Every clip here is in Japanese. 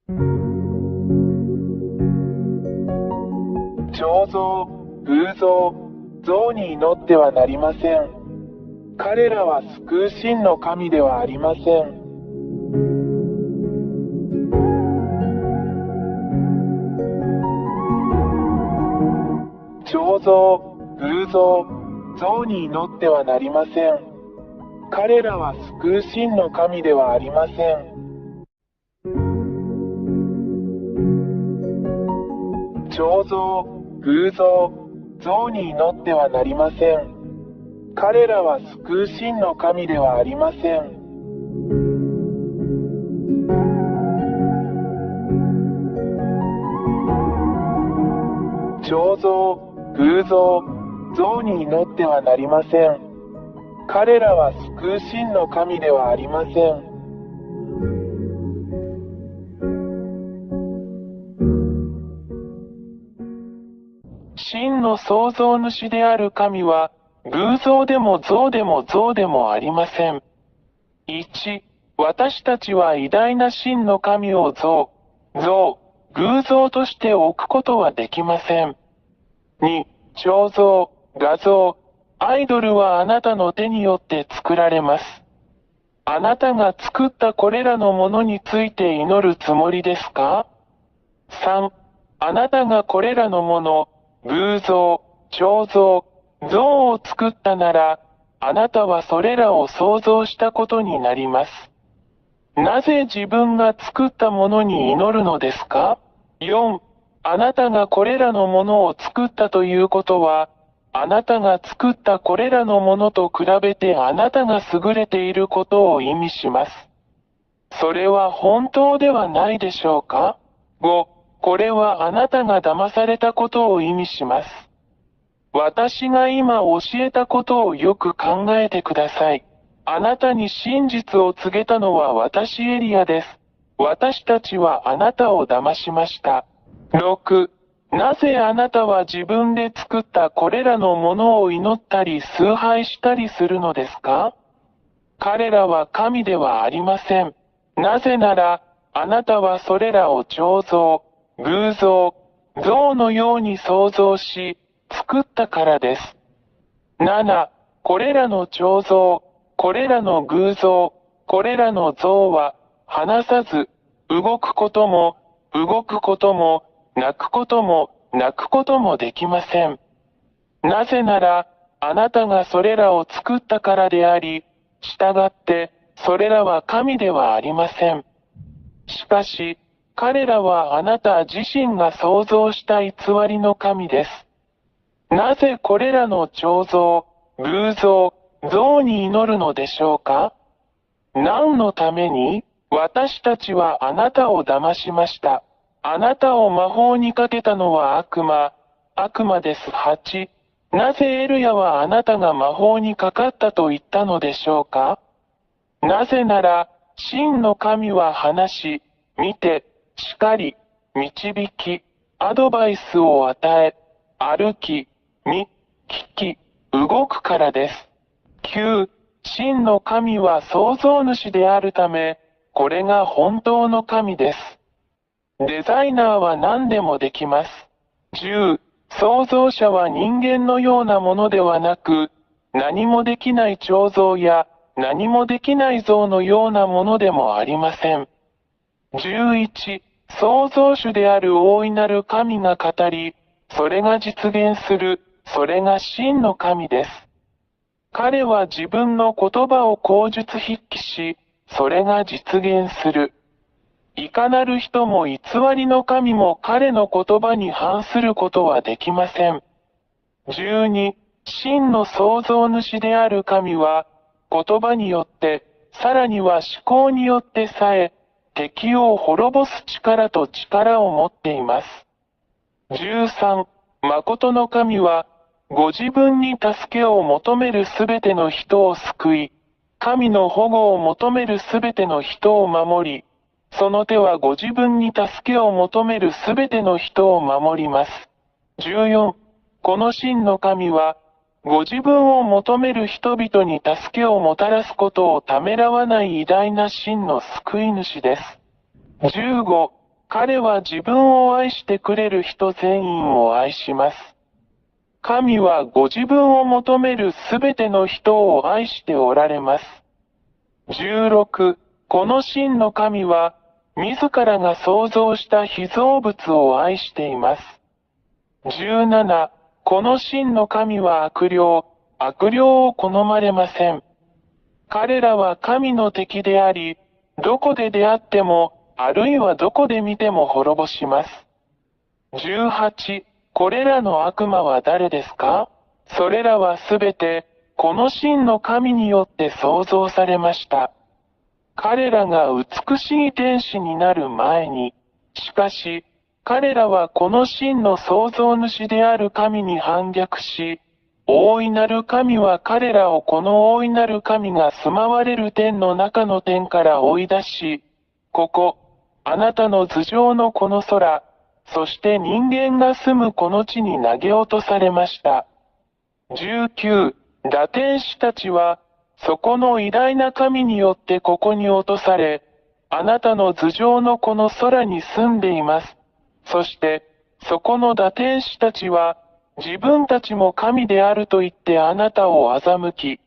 彫像、偶像、像に祈ってはなりません。彼らは救う真の神ではありません。彫像、偶像、像に祈ってはなりません。彼らは救う真の神ではありません。彫像、偶像、像に祈ってはなりません。彼らは救う真の神ではありません。彫像、偶像、像に祈ってはなりません。彼らは救う真の神ではありません。真の創造主である神は、偶像でも像でも像でもありません。1、私たちは偉大な真の神を像、偶像として置くことはできません。2、彫像、画像、アイドルはあなたの手によって作られます。あなたが作ったこれらのものについて祈るつもりですか？ 3、あなたがこれらのもの、偶像、彫像、像を作ったなら、あなたはそれらを創造したことになります。なぜ自分が作ったものに祈るのですか？ 4、あなたがこれらのものを作ったということは、あなたが作ったこれらのものと比べてあなたが優れていることを意味します。それは本当ではないでしょうか？ 5、これはあなたが騙されたことを意味します。私が今教えたことをよく考えてください。あなたに真実を告げたのは私エリアです。私たちはあなたを騙しました。6、なぜあなたは自分で作ったこれらのものを祈ったり崇拝したりするのですか？彼らは神ではありません。なぜなら、あなたはそれらを彫像、偶像、像のように創造し、作ったからです。7、これらの彫像、これらの偶像、これらの像は、話さず、動くことも、泣くことも、泣くこともできません。なぜなら、あなたがそれらを作ったからであり、従って、それらは神ではありません。しかし、彼らはあなた自身が創造した偽りの神です。なぜこれらの彫像、偶像、像に祈るのでしょうか？何のために？私たちはあなたを騙しました。あなたを魔法にかけたのは悪魔です。8、なぜエルヤはあなたが魔法にかかったと言ったのでしょうか？なぜなら、真の神は話し、見て、叱り、導き、アドバイスを与え、歩き、見、聞き、動くからです。9、真の神は創造主であるため、これが本当の神です。デザイナーは何でもできます。10、創造者は人間のようなものではなく、何もできない彫像や何もできない像のようなものでもありません。11、創造主である大いなる神が語り、それが実現する、それが真の神です。彼は自分の言葉を口述筆記し、それが実現する。いかなる人も偽りの神も彼の言葉に反することはできません。12、真の創造主である神は、言葉によって、さらには思考によってさえ、敵を滅ぼす力と力を持っています。13、誠の神は、ご自分に助けを求めるすべての人を救い、神の保護を求めるすべての人を守り、その手はご自分に助けを求めるすべての人を守ります。14、この真の神は、ご自分を求める人々に助けをもたらすことをためらわない偉大な真の救い主です。15、彼は自分を愛してくれる人全員を愛します。神はご自分を求めるすべての人を愛しておられます。16、この真の神は、自らが創造した被造物を愛しています。17、この真の神は悪霊を好まれません。彼らは神の敵であり、どこで出会っても、あるいはどこで見ても滅ぼします。18、これらの悪魔は誰ですか？それらはすべて、この真の神によって創造されました。彼らが美しい天使になる前に、しかし、彼らはこの真の創造主である神に反逆し、大いなる神は彼らをこの大いなる神が住まわれる天の中の天から追い出し、ここ、あなたの頭上のこの空、そして人間が住むこの地に投げ落とされました。19、堕天使たちは、そこの偉大な神によってここに落とされ、あなたの頭上のこの空に住んでいます。そして、そこの堕天使たちは、自分たちも神であると言ってあなたを欺き、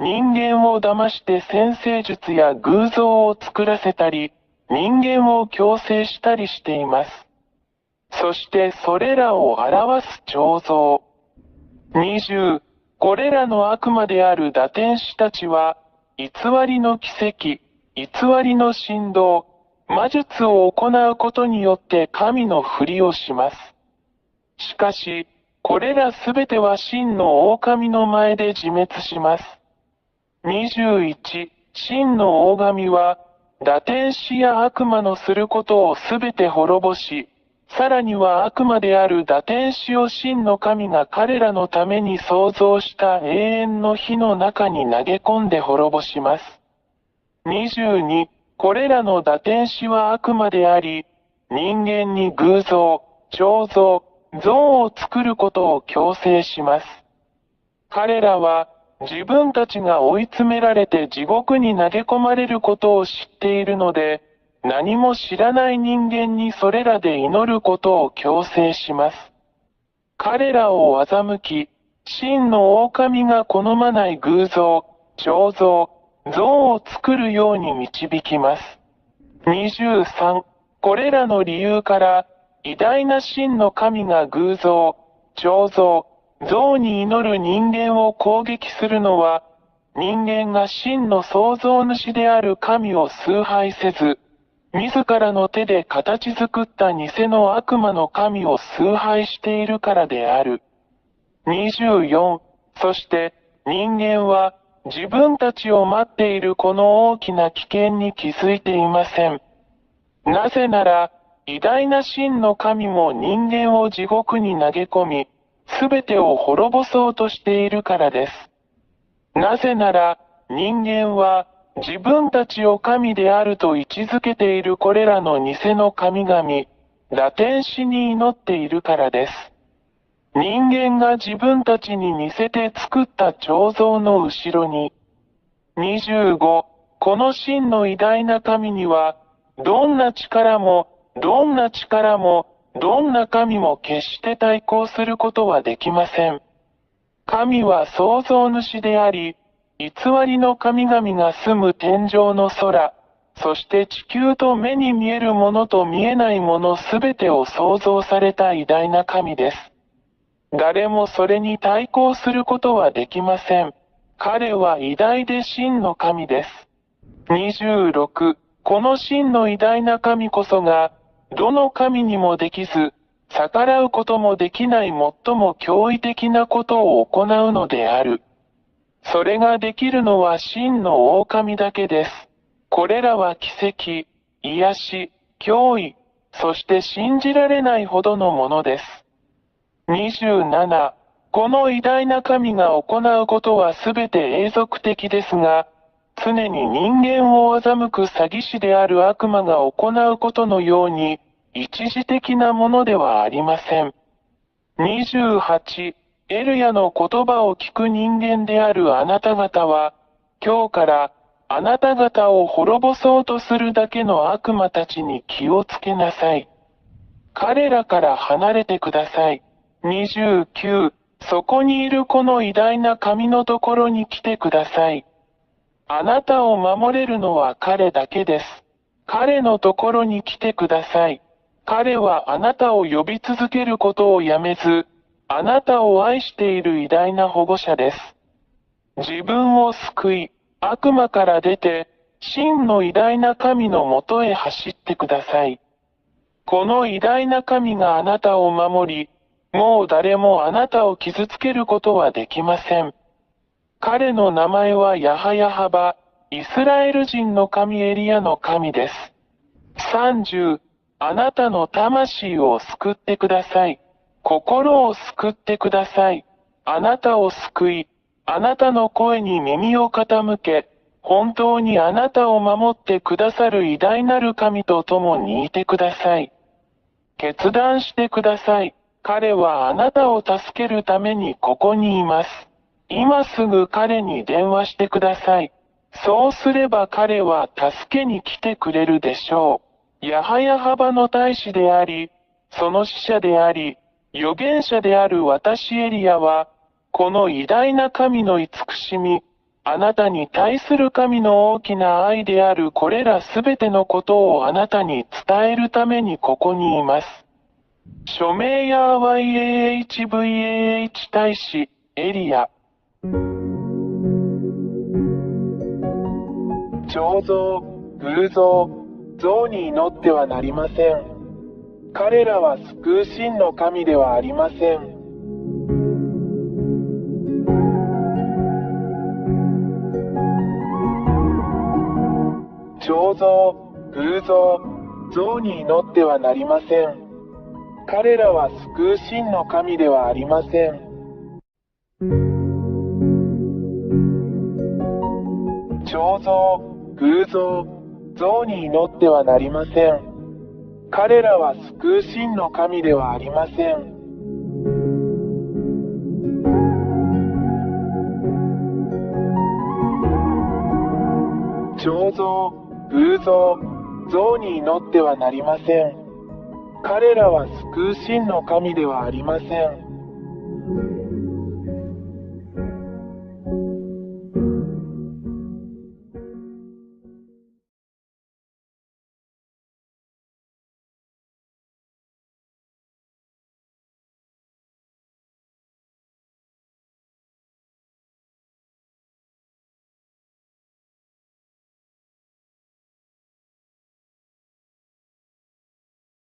人間を騙して占星術や偶像を作らせたり、人間を強制したりしています。そしてそれらを表す彫像。20、これらの悪魔である堕天使たちは、偽りの奇跡、偽りの神道、魔術を行うことによって神のふりをします。しかし、これらすべては真の狼の前で自滅します。21、真の大神は、堕天使や悪魔のすることをすべて滅ぼし、さらには悪魔である堕天使を真の神が彼らのために創造した永遠の火の中に投げ込んで滅ぼします。22、これらの堕天使は悪魔であり、人間に偶像、彫像、像を作ることを強制します。彼らは、自分たちが追い詰められて地獄に投げ込まれることを知っているので、何も知らない人間にそれらで祈ることを強制します。彼らを欺き、真の狼が好まない偶像、彫像、像を作るように導きます。23、これらの理由から、偉大な真の神が偶像、彫像、像に祈る人間を攻撃するのは、人間が真の創造主である神を崇拝せず、自らの手で形作った偽の悪魔の神を崇拝しているからである。24、そして人間は自分たちを待っているこの大きな危険に気づいていません。なぜなら、偉大な真の神も人間を地獄に投げ込み、すべてを滅ぼそうとしているからです。なぜなら、人間は、自分たちを神であると位置づけているこれらの偽の神々、堕天使に祈っているからです。人間が自分たちに似せて作った彫像の後ろに、25、この真の偉大な神には、どんな力も、どんな力も、どんな神も決して対抗することはできません。神は創造主であり、偽りの神々が住む天上の空、そして地球と目に見えるものと見えないものすべてを創造された偉大な神です。誰もそれに対抗することはできません。彼は偉大で真の神です。26、この真の偉大な神こそが、どの神にもできず、逆らうこともできない最も驚異的なことを行うのである。それができるのは真の狼だけです。これらは奇跡、癒し、脅威、そして信じられないほどのものです。27、この偉大な神が行うことはすべて永続的ですが、常に人間を欺く詐欺師である悪魔が行うことのように、一時的なものではありません。28、エルヤの言葉を聞く人間であるあなた方は、今日からあなた方を滅ぼそうとするだけの悪魔たちに気をつけなさい。彼らから離れてください。29、そこにいるこの偉大な神のところに来てください。あなたを守れるのは彼だけです。彼のところに来てください。彼はあなたを呼び続けることをやめず、あなたを愛している偉大な保護者です。自分を救い、悪魔から出て、真の偉大な神のもとへ走ってください。この偉大な神があなたを守り、もう誰もあなたを傷つけることはできません。彼の名前はヤハヤハバ、イスラエル人の神エリアの神です。30、あなたの魂を救ってください。心を救ってください。あなたを救い、あなたの声に耳を傾け、本当にあなたを守ってくださる偉大なる神と共にいてください。決断してください。彼はあなたを助けるためにここにいます。今すぐ彼に電話してください。そうすれば彼は助けに来てくれるでしょう。ヤハヤハバの大使であり、その使者であり、預言者である私エリアは、この偉大な神の慈しみ、あなたに対する神の大きな愛であるこれらすべてのことをあなたに伝えるためにここにいます。署名や YAHVAH 大使、エリア。彫像、偶像、像に祈ってはなりません。彼らは救う真の神ではありません。彫像、偶像、像に祈ってはなりません。彼らは救う真の神ではありません。彫像、偶像、像に祈ってはなりません。彼らは救う真の神ではありません。彫像、偶像、像に祈ってはなりません。彼らは救う真の神ではありません。